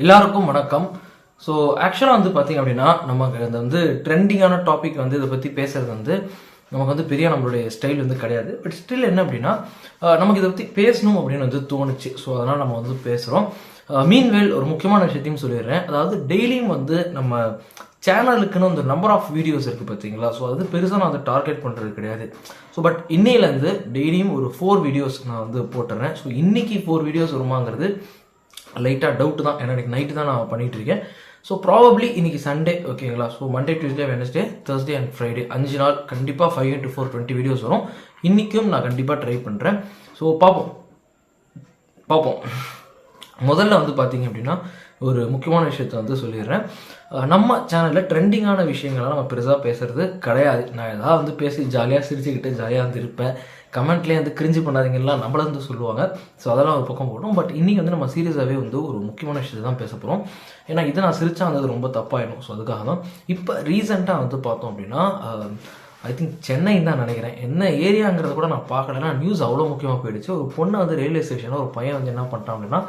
எல்லாருக்கும் வணக்கம். ஸோ ஆக்சுவலாக வந்து பார்த்தீங்க அப்படின்னா நமக்கு அது வந்து ட்ரெண்டிங்கான டாபிக் வந்து இதை பற்றி பேசுறது வந்து நமக்கு வந்து பெரிய நம்மளுடைய ஸ்டைல் வந்து கிடையாது. பட் ஸ்டில் என்ன அப்படின்னா நமக்கு இதை பற்றி பேசணும் அப்படின்னு வந்து தோணுச்சு. ஸோ அதனால் நம்ம வந்து பேசுகிறோம். மீன்வேல் ஒரு முக்கியமான விஷயத்தையும் சொல்லிடுறேன். அதாவது டெய்லியும் வந்து நம்ம சேனலுக்குன்னு அந்த நம்பர் ஆஃப் வீடியோஸ் இருக்குது பார்த்தீங்களா. ஸோ அது பெருசாக நான் வந்து டார்கெட் பண்ணுறது கிடையாது. ஸோ பட் இன்னையிலேருந்து டெய்லியும் ஒரு 4 வீடியோஸ் நான் வந்து போட்டுறேன். ஸோ இன்னைக்கு 4 வீடியோஸ் வருமாங்கிறது லைட்டாக டவுட்டு தான். ஏன்னா எனக்கு நைட்டு தான் நான் பண்ணிகிட்டு இருக்கேன். ஸோ ப்ராபப்ளி இன்னைக்கு சண்டே, ஓகேங்களா. So Monday, Tuesday, Wednesday, Thursday and Friday 5 நாள் கண்டிப்பாக 5 into 4 20 வீடியோஸ் வரும். இன்றைக்கும் நான் கண்டிப்பாக ட்ரை பண்ணுறேன். ஸோ பார்ப்போம். முதல்ல வந்து பார்த்தீங்க அப்படின்னா ஒரு முக்கியமான விஷயத்த வந்து சொல்லிடுறேன். நம்ம சேனலில் ட்ரெண்டிங்கான விஷயங்கள்லாம் நம்ம பெருசாக பேசுகிறது கிடையாது. நான் எதாவது வந்து பேசி ஜாலியாக சிரிச்சுக்கிட்டு ஜாலியாக வந்து இருப்பேன். கமெண்ட்லேயே வந்து கிரிஞ்சு பண்ணாதீங்கலாம் நம்மள வந்து சொல்லுவாங்க. ஸோ அதெல்லாம் ஒரு பக்கம் போடும். பட் இன்றைக்கி வந்து நம்ம சீரியஸாகவே வந்து ஒரு முக்கியமான விஷயத்தை தான் பேச போகிறோம். ஏன்னா இதை நான் சிரிச்சா வந்து ரொம்ப தப்பாயிடும். ஸோ அதுக்காக தான். இப்போ ரீசெண்டாக வந்து பார்த்தோம் அப்படின்னா ஐ திங்க் சென்னை தான் நினைக்கிறேன். என்ன ஏரியாங்கிறத கூட நான் பார்க்கலன்னா நியூஸ் அவ்வளோ முக்கியமாக போயிடுச்சு. ஒரு பொண்ணை வந்து ரயில்வே ஸ்டேஷனில் ஒரு பையன் வந்து என்ன பண்ணிட்டான் அப்படின்னா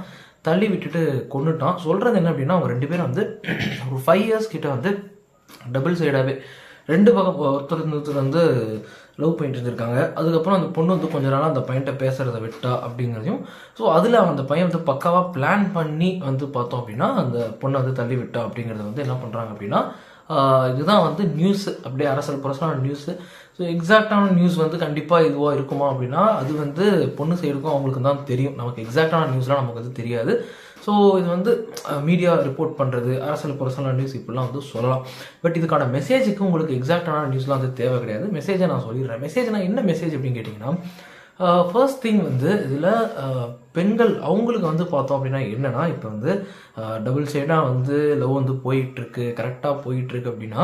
தள்ளி விட்டுட்டு கொண்டுட்டான். சொல்கிறது என்ன அப்படின்னா அவங்க 2 பேரும் வந்து ஒரு 5 years கிட்ட வந்து டபுள் சைடாகவே 2 பக்கம் ஒருத்தர் வந்து லவ் பண்ணிட்டு இருந்திருக்காங்க. அதுக்கப்புறம் அந்த பொண்ணு வந்து கொஞ்ச நாளாக அந்த பையன்கிட்ட பேசுகிறத விட்டா அப்படிங்கிறதையும். ஸோ அதில் அந்த பையன் வந்து பக்காவாக பிளான் பண்ணி வந்து பார்த்தோம் அப்படின்னா அந்த பொண்ணை வந்து தள்ளி விட்டா அப்படிங்கிறத வந்து என்ன பண்ணுறாங்க அப்படின்னா இதுதான் வந்து நியூஸு, அப்படியே அரசல் புரசலான நியூஸு. ஸோ எக்ஸாக்டான நியூஸ் வந்து கண்டிப்பாக இதுவாக இருக்குமா அப்படின்னா அது வந்து பொண்ணு சைடுக்கும் அவங்களுக்கு தான் தெரியும். நமக்கு எக்ஸாக்டான நியூஸ்லாம் நமக்கு வந்து தெரியாது. ஸோ இது வந்து மீடியா ரிப்போர்ட் பண்ணுறது அரசல் புரசலான நியூஸ் இப்படிலாம் வந்து சொல்லலாம். பட் இதுக்கான மெசேஜுக்கு உங்களுக்கு எக்ஸாக்டான நியூஸ்லாம் வந்து தேவை கிடையாது. மெசேஜை நான் சொல்லிடுறேன். மெசேஜ்னா என்ன மெசேஜ் அப்படின்னு கேட்டிங்கன்னா ஃபர்ஸ்ட் திங் வந்து இதில் பெண்கள் அவங்களுக்கு வந்து பார்த்தோம் அப்படின்னா என்னென்னா இப்போ வந்து டபுள் சைடாக வந்து லவ் வந்து போயிட்டுருக்கு, கரெக்டாக போயிட்டுருக்கு அப்படின்னா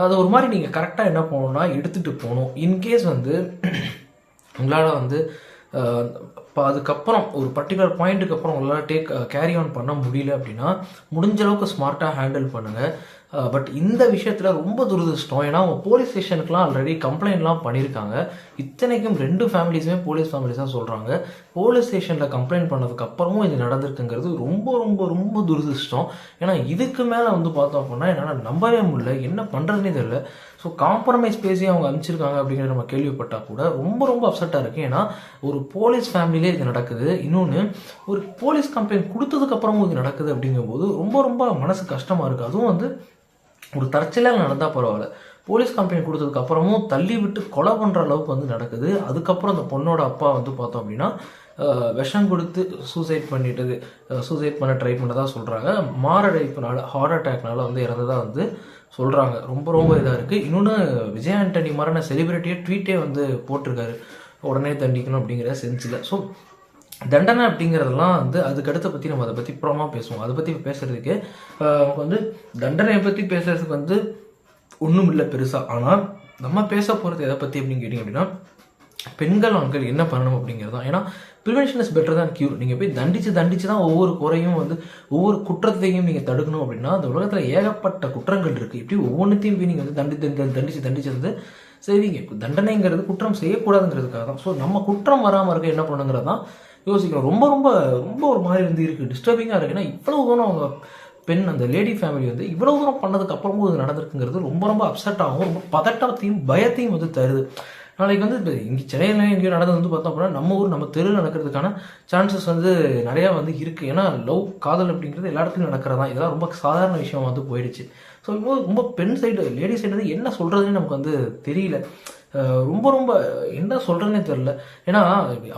அது ஒரு மாதிரி நீங்கள் கரெக்டாக என்ன பண்ணணும்னா எடுத்துகிட்டு போகணும். இன்கேஸ் வந்து உங்களால் வந்து இப்போ அதுக்கப்புறம் ஒரு பர்டிகுலர் பாயிண்ட்டுக்கு அப்புறம் உங்களால் கேரி ஆன் பண்ண முடியல அப்படின்னா முடிஞ்ச அளவுக்கு ஸ்மார்ட்டாக ஹேண்டில் பண்ணுங்கள். பட் இந்த விஷயத்தில் ரொம்ப துரதிருஷ்டம். ஏன்னா அவங்க போலீஸ் ஸ்டேஷனுக்குலாம் ஆல்ரெடி கம்ப்ளைண்ட்லாம் பண்ணியிருக்காங்க. இத்தனைக்கும் 2 ஃபேமிலிஸுமே போலீஸ் ஃபேமிலிஸ் தான் சொல்கிறாங்க. போலீஸ் ஸ்டேஷனில் கம்ப்ளைண்ட் பண்ணதுக்கு அப்புறமும் இது நடந்திருக்குங்கிறது ரொம்ப ரொம்ப ரொம்ப துரதிருஷ்டம். ஏன்னா இதுக்கு மேலே வந்து பார்த்தோம் அப்படின்னா என்னால் நம்பவே முடியல, என்ன பண்ணுறதுனே தெரியல. ஸோ காம்ப்ரமைஸ் பேசி அவங்க அனுப்பிச்சிருக்காங்க அப்படிங்கிறத நம்ம கேள்விப்பட்டால் கூட ரொம்ப ரொம்ப அப்செட்டாக இருக்குது. ஏன்னா ஒரு போலீஸ் ஃபேமிலியிலே இது நடக்குது. இன்னொன்று ஒரு போலீஸ் கம்ப்ளைண்ட் கொடுத்ததுக்கப்புறமும் இது நடக்குது அப்படிங்கும்போது ரொம்ப ரொம்ப மனசு கஷ்டமாக இருக்குது. அதுவும் வந்து ஒரு தற்செயலாக நடந்தால் பரவாயில்ல, போலீஸ் கம்ப்ளைண்ட் கொடுத்ததுக்கு அப்புறமும் தள்ளி விட்டு கொலை பண்ணுற அளவுக்கு வந்து நடக்குது. அதுக்கப்புறம் அந்த பொண்ணோட அப்பா வந்து பார்த்தோம் அப்படின்னா விஷம் கொடுத்து சூசைட் பண்ண ட்ரை பண்ணதாக சொல்கிறாங்க. மாரடைப்புனால ஹார்ட் அட்டாக்னால வந்து இறந்ததாக வந்து சொல்கிறாங்க. ரொம்ப ரொம்ப இதாக இருக்குது. இன்னொன்று விஜய் ஆண்டனி மரண செலிபிரிட்டியே ட்வீட்டே வந்து போட்டிருக்காரு, உடனே தண்டிக்கணும் அப்படிங்கிற சென்ஸில். ஸோ தண்டனை அப்படிங்கிறதெல்லாம் வந்து அதுக்கடுத்த பற்றி நம்ம அதை பற்றி அப்புறமா பேசுவோம். அதை பற்றி பேசுகிறதுக்கு வந்து தண்டனையை பற்றி பேசுகிறதுக்கு வந்து ஒன்றும் இல்லை பெருசாக. ஆனால் நம்ம பேச போகிறது எதை பற்றி அப்படின்னு கேட்டிங்க அப்படின்னா பெண்கள் ஆண்கள் என்ன பண்ணணும் அப்படிங்கிறது தான். ஏன்னா ப்ரிவென்ஷன் இஸ் பெட்டர் தான் கியூர். நீங்கள் போய் தண்டிச்சு தான் ஒவ்வொரு குறையும் வந்து ஒவ்வொரு குற்றத்தையும் நீங்கள் தடுக்கணும் அப்படின்னா அந்த உலகத்தில் ஏகப்பட்ட குற்றங்கள் இருக்குது. இப்படி ஒவ்வொன்றுத்தையும் போய் நீங்கள் வந்து தண்டிச்சு வந்து செய்வீங்க. தண்டனைங்கிறது குற்றம் செய்யக்கூடாதுங்கிறதுக்காக தான். ஸோ நம்ம குற்றம் வராமல் இருக்க என்ன பண்ணுங்கிறது தான் யோசிக்கணும். ரொம்ப ரொம்ப ரொம்ப ஒரு மாதிரி வந்து இருக்குது, டிஸ்டர்பிங்காக இருக்குது. ஏன்னா இவ்வளோ தூரம் அவங்க பெண் அந்த லேடி ஃபேமிலி வந்து இவ்வளோ தூரம் பண்ணதுக்கு அப்புறமும் இது நடந்திருக்குங்கிறது ரொம்ப ரொம்ப அப்செட் ஆகும். ரொம்ப பதட்டத்தையும் பயத்தையும் வந்து தருது. நாளைக்கு வந்து இப்போ இங்கே சென்னையில் எங்கேயோ நடந்தது வந்து பார்த்தோம் அப்படின்னா நம்ம ஊர் நம்ம தெருவில் நடக்கிறதுக்கான சான்சஸ் வந்து நிறையா வந்து இருக்குது. ஏன்னா லவ் காதல் அப்படிங்கிறது எல்லா இடத்துலையும் நடக்கிறதா. இதெல்லாம் ரொம்ப சாதாரண விஷயம் வந்து போயிடுச்சு. ஸோ இப்போ ரொம்ப பெண் சைடு லேடி சைடு வந்து என்ன சொல்கிறதுன்னு நமக்கு வந்து தெரியல. ரொம்ப ரொம்ப என்ன சொல்கிறேன்னே தெரில. ஏன்னா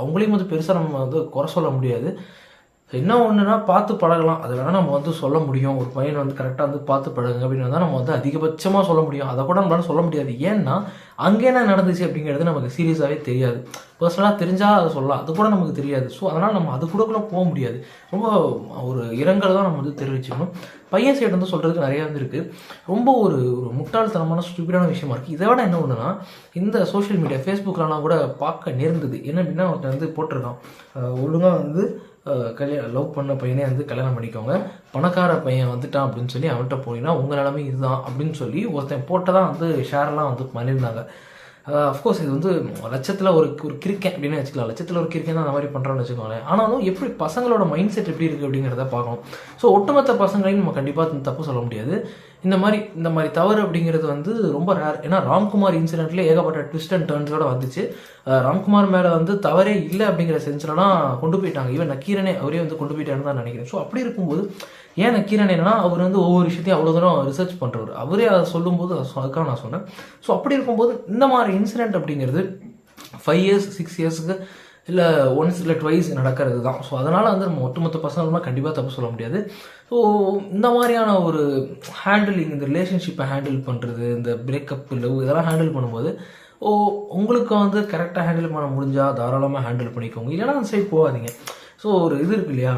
அவங்களையும் வந்து பெருசாக நம்ம வந்து குறை சொல்ல முடியாது. என்ன ஒன்றுனா பார்த்து பழகலாம், அதை வேணால் நம்ம வந்து சொல்ல முடியும். ஒரு பையனை வந்து கரெக்டாக வந்து பார்த்து பழகுங்க அப்படின்னு தான் நம்ம வந்து அதிகபட்சமாக சொல்ல முடியும். அதை கூட நம்மளால சொல்ல முடியாது. ஏன்னா அங்கே என்ன நடந்துச்சு அப்படிங்கிறது நமக்கு சீரியஸாகவே தெரியாது. பர்சனலாக தெரிஞ்சால் அதை சொல்லலாம், அது கூட நமக்கு தெரியாது. ஸோ அதனால் நம்ம அது கூட போக முடியாது. ரொம்ப ஒரு இரங்கல் தான் நம்ம வந்து தெரிவிச்சுக்கணும். பையன் சைடு வந்து சொல்கிறதுக்கு நிறையா வந்து இருக்குது. ரொம்ப ஒரு முட்டாள்தனமான ஸ்டூபிடான விஷயமா இருக்குது. இதை விட என்ன ஒன்றுனா இந்த சோஷியல் மீடியா ஃபேஸ்புக்லலாம் கூட பார்க்க நேர்ந்தது. என்ன அப்படின்னா ஒருத்தர் வந்து போட்டிருக்கான், ஒழுங்காக வந்து லவ் பண்ண பையனே வந்து கல்யாணம் பண்ணிக்கோங்க, பணக்கார பையன் வந்துட்டான் அப்படின்னு சொல்லி அவன்கிட்ட போனீங்கன்னா உங்கள் நிலைமை இதுதான் அப்படின்னு சொல்லி ஒருத்தன் போட்டதான் வந்து ஷேர்லாம் வந்து பண்ணியிருந்தாங்க. அஃப்கோர்ஸ் இது வந்து லட்சத்தில் ஒரு கிரிக்கெட் அப்படின்னு வச்சுக்கலாம், லட்சத்தில் ஒரு கிரிக்கெட் தான் அந்த மாதிரி பண்ணுறோன்னு வச்சுக்கோங்களேன். ஆனாலும் எப்படி பசங்களோட மைண்ட் செட் எப்படி இருக்குது அப்படிங்கிறத பார்க்கணும். ஸோ ஒட்டுமொத்த பசங்களையும் நம்ம கண்டிப்பாக தப்பு சொல்ல முடியாது. இந்த மாதிரி தவறு அப்படிங்கிறது வந்து ரொம்ப ரேர். ஏன்னா ராம்குமார் இன்சிடென்ட்லேயே ஏகப்பட்ட ட்விஸ்ட் அண்ட் டர்ன்ஸோட வந்துச்சு. ராம்குமார் மேலே வந்து தவறே இல்லை அப்படிங்கிற சென்ஸ்லாம் கொண்டு போயிட்டாங்க. ஈவன் நக்கீரனே அவரே வந்து கொண்டு போயிட்டாருன்னு தான் நினைக்கிறேன். ஸோ அப்படி இருக்கும்போது ஏன் நக்கீரன் என்னன்னா அவர் வந்து ஒவ்வொரு விஷயத்தையும் அவ்வளோ தூரம் ரிசர்ச் பண்ணுறவர், அவரே அதை சொல்லும்போது அதுக்காக நான் சொன்னேன். ஸோ அப்படி இருக்கும்போது இந்த மாதிரி இன்சிடென்ட் அப்படிங்கிறது 5 இயர்ஸ் 6 இயர்ஸுக்கு இல்லை ஒன்ஸ் இல்லை ட்வைஸ் நடக்கிறது தான். ஸோ அதனால் வந்து நம்ம ஒட்டுமொத்த பசங்களும் கண்டிப்பாக தப்பு சொல்ல முடியாது. ஸோ இந்த மாதிரியான ஒரு ஹேண்டிலிங், இந்த ரிலேஷன்ஷிப்பை ஹேண்டில் பண்ணுறது, இந்த பிரேக்கப் லவ் இதெல்லாம் ஹேண்டில் பண்ணும்போது உங்களுக்கு வந்து கரெக்டாக ஹேண்டில் பண்ண முடிஞ்சால் தாராளமாக ஹேண்டில் பண்ணிக்கோங்க, இல்லைன்னா அந்த சைட் போகாதீங்க. ஸோ ஒரு இது இருக்கு இல்லையா,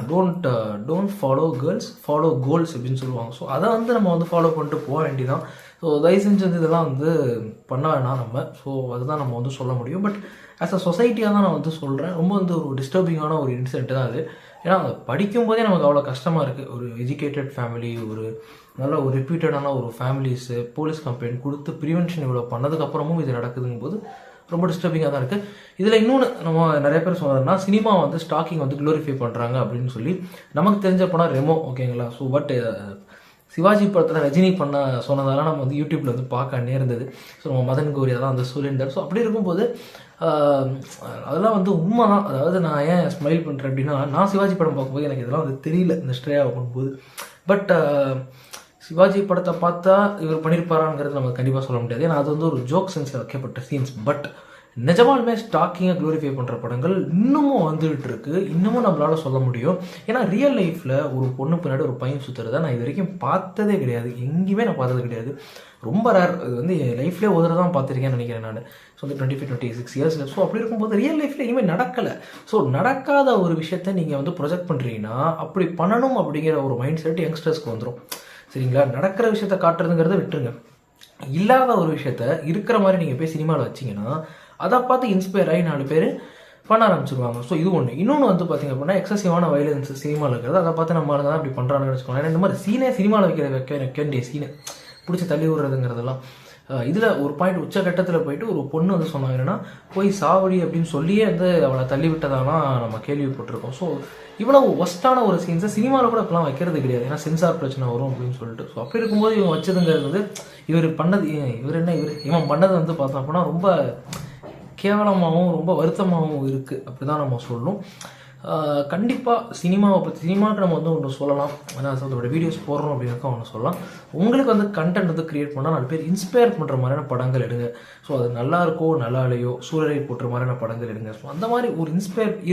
don't follow girls, follow goals அப்படின்னு சொல்லுவாங்க. ஸோ அதை வந்து நம்ம வந்து ஃபாலோ பண்ணிட்டு போக வேண்டியதான். ஸோ தயவு செஞ்சு வந்து இதெல்லாம் வந்து பண்ண வேணாம் நம்ம. ஸோ அதுதான் நம்ம வந்து சொல்ல முடியும். பட் ஆஸ் அ சொசைட்டியாக தான் நான் வந்து சொல்கிறேன். ரொம்ப வந்து ஒரு டிஸ்டர்பிங்கான ஒரு இன்சிடென்ட் தான் அது. ஏன்னா அதை படிக்கும்போதே நமக்கு அவ்வளோ கஷ்டமாக இருக்குது. ஒரு எஜுகேட்டட் ஃபேமிலி, ஒரு நல்ல ஒரு ரெப்யூட்டடான ஒரு ஃபேமிலிஸு போலீஸ் கம்ப்ளைண்ட் கொடுத்து ப்ரிவென்ஷன் இவ்வளோ பண்ணதுக்கப்புறமும் இது நடக்குதுங்கும் போது ரொம்ப டிஸ்டர்பிங்காக தான் இருக்குது. இதில் இன்னொன்று நம்ம நிறைய பேர் சொன்னதுன்னா, சினிமா வந்து ஸ்டாக்கிங் வந்து க்ளோரிஃபை பண்ணுறாங்க அப்படின்னு சொல்லி நமக்கு தெரிஞ்ச படம் ரெமோ, ஓகேங்களா. ஸோ பட் சிவாஜி படத்தில் ரஜினி பண்ண சொன்னதெல்லாம் நம்ம வந்து யூடியூப்பில் வந்து பார்க்க நேர்ந்தது. ஸோ நம்ம மதன் கௌரி அதெல்லாம் வந்து சொல்லியிருந்தார். ஸோ அப்படி இருக்கும்போது அதெல்லாம் வந்து உண்மை தான். அதாவது நான் ஏன் ஸ்மைல் பண்ணுறேன் அப்படின்னா, நான் சிவாஜி படம் பார்க்கும்போது எனக்கு இதெல்லாம் வந்து தெரியல இந்த ஸ்ட்ரேயாக பண்ணும்போது. பட் சிவாஜி படத்தை பார்த்தா இவர் பண்ணியிருப்பாராங்கிறது நம்ம கண்டிப்பாக சொல்ல முடியாது. ஏன்னா அது வந்து ஒரு ஜோக் சென்ஸில் வைக்கப்பட்ட சீன்ஸ். பட் நிஜமாலுமே ஸ்டாக்கிங்கை க்ளோரிஃபை பண்ணுற படங்கள் இன்னமும் வந்துகிட்டு இருக்கு. இன்னமும் நம்மளால சொல்ல முடியும். ஏன்னா ரியல் லைஃப்பில் ஒரு பொண்ணு பின்னாடி ஒரு பையன் சுற்றுறதை நான் இது வரைக்கும் பார்த்ததே கிடையாது. எங்கேயுமே நான் பார்த்தது கிடையாது. ரொம்ப ரேர். இது வந்து என் லைஃப்லேயே ஒரு தடவை தான் பார்த்துருக்கேன்னு நினைக்கிறேன் நான். ஸோ வந்து 25-26 இயர்ஸில். ஸோ அப்படி இருக்கும்போது ரியல் லைஃப்பில் எங்கேயுமே நடக்கலை. ஸோ நடக்காத ஒரு விஷயத்த நீங்கள் வந்து ப்ரொஜெக்ட் பண்ணுறீங்கன்னா அப்படி பண்ணணும் அப்படிங்கிற ஒரு மைண்ட் செட் யங்ஸ்டர்ஸ்க்கு வந்துடும். சரிங்களா. நடக்கிற விஷயத்த காட்டுறதுங்கிறத விட்டுருங்க. இல்லாத ஒரு விஷயத்த இருக்கிற மாதிரி நீங்கள் போய் சினிமாவில் வச்சிங்கன்னா அதை பார்த்து இன்ஸ்பயர் ஆகி 4 பேர் பண்ண ஆரம்பிச்சிருவாங்க. ஸோ இது ஒன்று. இன்னொன்று வந்து பார்த்திங்க அப்படின்னா எக்ஸசிவான வயலன்ஸ் சினிமாவில் இருக்கிறது. அதை பார்த்து நம்ம தான் அப்படி பண்ணுறாங்கன்னு வச்சுக்கோங்க. ஏன்னா இந்த மாதிரி சீனே சினிமாவில் வைக்க வேண்டிய சீனை பிடிச்சி தள்ளி விடுறதுங்கிறதெல்லாம் இதில் ஒரு பாயிண்ட் உச்சகட்டத்தில் போயிட்டு ஒரு பொண்ணு வந்து சொன்னாங்க என்னன்னா, போய் சாவடி அப்படின்னு சொல்லியே வந்து அவளை தள்ளி விட்டதாலாம் நம்ம கேள்விப்பட்டிருக்கோம். ஸோ இவ்வளவு ஒஸ்ட்டான ஒரு சீன்ஸை சினிமாவில் கூட இப்பெல்லாம் வைக்கிறது கிடையாது. ஏன்னா சென்சார் பிரச்சனை வரும் அப்படின்னு சொல்லிட்டு. ஸோ அப்படி இருக்கும்போது இவன் வச்சதுங்கிறது வந்து இவர் பண்ணது வந்து பார்த்தோம் அப்படின்னா ரொம்ப கேவலமாகவும் ரொம்ப வருத்தமாகவும் இருக்குது. அப்படி தான் நம்ம சொல்லணும். கண்டிப்பாக சினிமாவுக்கு நம்ம வந்து ஒன்று சொல்லலாம். ஏன்னா அதோட வீடியோஸ் போடுறோம் அப்படின்னாக்கா ஒன்று சொல்லலாம். உங்களுக்கு வந்து கண்டென்ட் வந்து க்ரியேட் பண்ணால் 4 பேர் இன்ஸ்பயர் பண்ணுற மாதிரியான படங்கள் எடுங்க. ஸோ அது நல்லா இருக்கோ நல்லா இல்லையோ சூழலை போட்டுற மாதிரியான படங்கள் எடுங்க. ஸோ அந்த மாதிரி ஒரு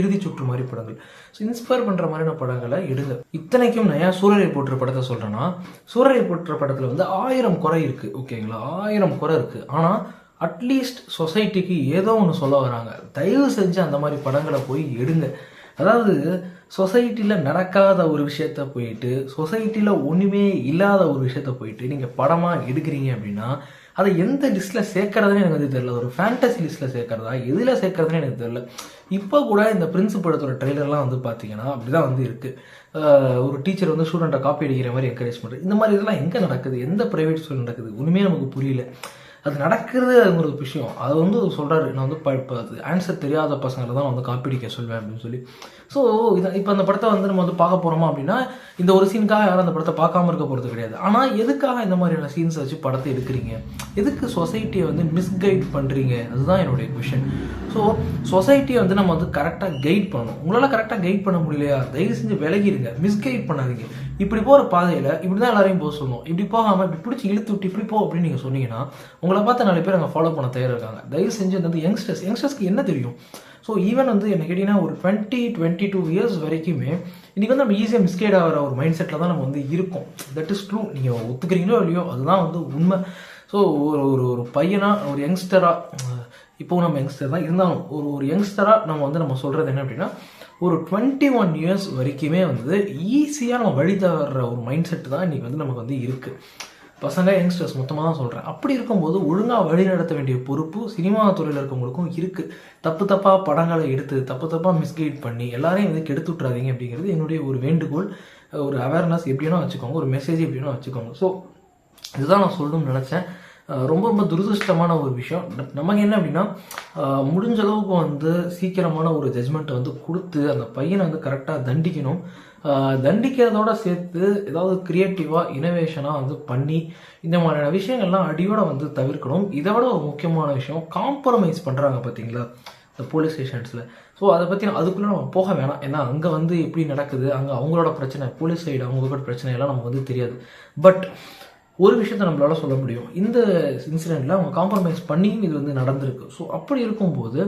இறுதி சுற்று மாதிரி படங்கள், ஸோ இன்ஸ்பயர் பண்ணுற மாதிரியான படங்களை எடுங்க. இத்தனைக்கும் நான் ஏன் சூழலை போட்டுற படத்தை சொல்கிறேன்னா, சூழலை போட்டுற படத்தில் வந்து 1000 குறை இருக்குது. ஓகேங்களா, 1000 குறை இருக்குது. ஆனால் அட்லீஸ்ட் சொசைட்டிக்கு ஏதோ ஒன்று சொல்ல வராங்க. தயவு செஞ்சு அந்த மாதிரி படங்களை போய் எடுங்க. அதாவது சொசைட்டியில் நடக்காத ஒரு விஷயத்த போயிட்டு, சொசைட்டியில் ஒன்றுமே இல்லாத ஒரு விஷயத்த போயிட்டு நீங்கள் படமாக எடுக்கிறீங்க அப்படின்னா அதை எந்த லிஸ்ட்டில் சேர்க்கறதுன்னு எனக்கு வந்து தெரியல. ஒரு ஃபேண்டசி லிஸ்ட்டில் சேர்க்கறதா எதில் சேர்க்கறதுன்னு எனக்கு தெரியல. இப்போ கூட இந்த பிரின்ஸ் படத்தோட ட்ரெய்லர்லாம் வந்து பார்த்தீங்கன்னா அப்படி தான் வந்து இருக்குது. ஒரு டீச்சர் வந்து ஸ்டூடெண்ட்டை காப்பி அடிக்கிற மாதிரி என்கரேஜ் பண்ணுறது. இந்த மாதிரி இதெல்லாம் எங்கே நடக்குது, எந்த ப்ரைவேட் ஸ்கூல் நடக்குது, ஒன்றுமே நமக்கு புரியல. அது நடக்கிறது அதுங்கிற ஒரு விஷயம். அது வந்து சொல்கிறாரு, நான் வந்து இப்போ அது ஆன்சர் தெரியாத பசங்களை தான் வந்து காப்பிடிக்க சொல்வேன் அப்படின்னு சொல்லி. ஸோ இப்போ அந்த படத்தை வந்து நம்ம வந்து பார்க்க போகிறோமா அப்படின்னா இந்த ஒரு சீனுக்காக யாரும் அந்த படத்தை பார்க்காம இருக்க போகிறது கிடையாது. ஆனால் எதுக்காக இந்த மாதிரியான சீன்ஸ் வச்சு படத்தை எடுக்கிறீங்க, எதுக்கு சொசைட்டியை வந்து மிஸ்கைட் பண்ணுறீங்க, அதுதான் என்னுடைய கொஷின். ஸோ சொசைட்டியை வந்து நம்ம வந்து கரெக்டாக கைட் பண்ணணும். உங்களால் கரெக்டாக கைட் பண்ண முடியலையா, தயவு செஞ்சு விலகிடுங்க, மிஸ்கைட் பண்ணாதீங்க. இப்படி போகிற பாதையில் இப்படி தான் எல்லாரையும் போக சொல்லணும். இப்படி போகாமல் இப்படி பிடிச்சி இழுத்து விட்டு இப்படி போ அப்படின்னு நீங்கள் சொன்னீங்கன்னா உங்களை பார்த்து 4 பேர் அங்கே ஃபாலோ பண்ண தயாராக இருக்காங்க. தயவு செஞ்சு வந்து யங்ஸ்டர்ஸ்க்கு என்ன தெரியும். ஸோ ஈவன் வந்து என்ன கேட்டிங்கன்னா ஒரு 20-22 இயர்ஸ் வரைக்குமே இன்றைக்கி வந்து நம்ம ஈஸியாக மிஸ்கைட் ஆகிற ஒரு மைண்ட் செட்டில் தான் நம்ம வந்து இருக்கோம். That is true. நீங்கள் ஒத்துக்கிறீங்களோ இல்லையோ அதுதான் வந்து உண்மை. ஸோ ஒரு பையனாக ஒரு யங்ஸ்டராக, இப்போவும் நம்ம யங்ஸ்டர் தான் இருந்தாலும் ஒரு யங்ஸ்டராக நம்ம சொல்கிறது என்ன அப்படின்னா, ஒரு 21 இயர்ஸ் வரைக்குமே வந்து ஈஸியாக நம்ம வழி தவற ஒரு மைண்ட் செட்டு தான் இன்றைக்கி வந்து நமக்கு வந்து இருக்குது. பசங்க யங்ஸ்டர்ஸ் மொத்தமாக தான் சொல்கிறேன். அப்படி இருக்கும்போது ஒழுங்காக வழி நடத்த வேண்டிய பொறுப்பு சினிமா துறையில் இருக்கவங்களுக்கும் இருக்குது. தப்பாக படங்களை எடுத்து தப்பாக மிஸ்கைட் பண்ணி எல்லாரையும் வந்து கெடுத்து விட்றாதீங்க அப்படிங்கிறது என்னுடைய ஒரு வேண்டுகோள். ஒரு அவேர்னஸ் எப்படின்னா வச்சுக்கோங்க, ஒரு மெசேஜ் எப்படின்னா வச்சுக்கோங்க. ஸோ இதுதான் நான் சொல்லணும்னு நினச்சேன். ரொம்ப ரொம்ப துரதிருஷ்டமான ஒரு விஷயம். பட் நமக்கு என்ன அப்படின்னா முடிஞ்ச அளவுக்கு வந்து சீக்கிரமான ஒரு ஜட்ஜ்மெண்ட்டை வந்து கொடுத்து அந்த பையனை வந்து கரெக்டாக தண்டிக்கணும். தண்டிக்கிறதோட சேர்த்து ஏதாவது க்ரியேட்டிவாக இனோவேஷனாக வந்து பண்ணி இந்த மாதிரியான விஷயங்கள்லாம் அடியோட வந்து தவிர்க்கணும். இதை விட ஒரு முக்கியமான விஷயம், காம்ப்ரமைஸ் பண்ணுறாங்க பார்த்தீங்களா இந்த போலீஸ் ஸ்டேஷன்ஸில். ஸோ அதை பற்றி அதுக்குள்ளே நம்ம போக வேணாம். ஏன்னா அங்கே வந்து எப்படி நடக்குது, அங்கே அவங்களோட பிரச்சனை, போலீஸ் சைடு அவங்களோட பிரச்சனையெல்லாம் நமக்கு வந்து தெரியாது. பட் ஒரு விஷயத்த நம்மளால சொல்ல முடியும், இந்த இன்சிடெண்ட்டில் அவங்க காம்ப்ரமைஸ் பண்ணியும் இது வந்து நடந்திருக்கு. ஸோ அப்படி இருக்கும்போது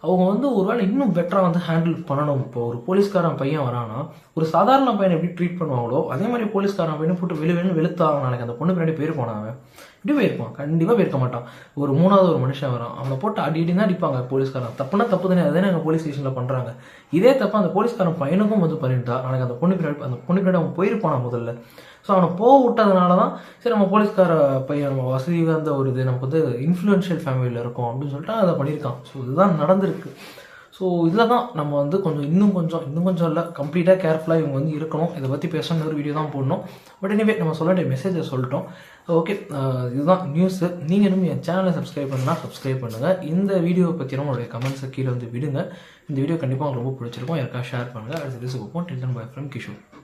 அவங்க வந்து ஒருவேளை இன்னும் பெட்டராக வந்து ஹேண்டில் பண்ணணும். இப்போ ஒரு போலீஸ்காரன் பையன் வரானா ஒரு சாதாரண பையனை எப்படி ட்ரீட் பண்ணுவாங்களோ அதே மாதிரி போலீஸ்காரன் பையனை போட்டு வெளுத்தாக நாளைக்கு அந்த பொண்ணு பின்னாடி போயிருப்பான். அவன் இப்படி போயிருப்பான், கண்டிப்பாக போயிருக்க மாட்டான். ஒரு மூணாவது ஒரு மனுஷன் வரான், அவனை போட்டு அடி தான் அடிப்பாங்க போலீஸ்காரன். தப்புனா தப்பு தானே, அதுதானே எங்கள் போலீஸ் ஸ்டேஷனில் பண்ணுறாங்க. இதே தப்பு அந்த போலீஸ்காரன் பையனுக்கும் வந்து பண்ணிட்டா நாளைக்கு அந்த பொண்ணு பின்னாடி அவன் போயிருப்பானா முதல்ல. ஸோ அவனை போக விட்டதுனால தான் சரி நம்ம போலீஸ்கார பையன் நம்ம வசதி வந்த ஒரு இது நமக்கு வந்து இன்ஃப்ளூயன்ஷியல் ஃபேமிலியில் இருக்கும் அப்படின்னு சொல்லிட்டு அதை பண்ணியிருக்கான். ஸோ இதுதான் நடந்திருக்கு. ஸோ இதில் தான் நம்ம வந்து இன்னும் கொஞ்சம் இல்லை, கம்ப்ளீட்டாக கேர்ஃபுல்லாக இவங்க வந்து இருக்கணும். இதை பற்றி பேசணுன்ற ஒரு வீடியோ தான் போடணும். பட் எனிவே நம்ம சொல்ல வேண்டிய மெசேஜை சொல்லிட்டோம். ஓகே, இதுதான் நியூஸு. நீங்கள் இன்னும் என் சேனலை சப்ஸ்கிரைப் பண்ணால் சப்ஸ்கிரைப் பண்ணுங்கள். இந்த வீடியோவை பற்றின உங்களுடைய கமெண்ட்ஸை கீழே வந்து விடுங்க. இந்த வீடியோ கண்டிப்பாக உங்களுக்கு ரொம்ப பிடிச்சிருக்கும். யாருக்கா ஷேர் பண்ணுங்கள். அடுத்த வீடியோஸ் பார்ப்போம். டில் தென் பை ஃப்ரம் கிஷோர்.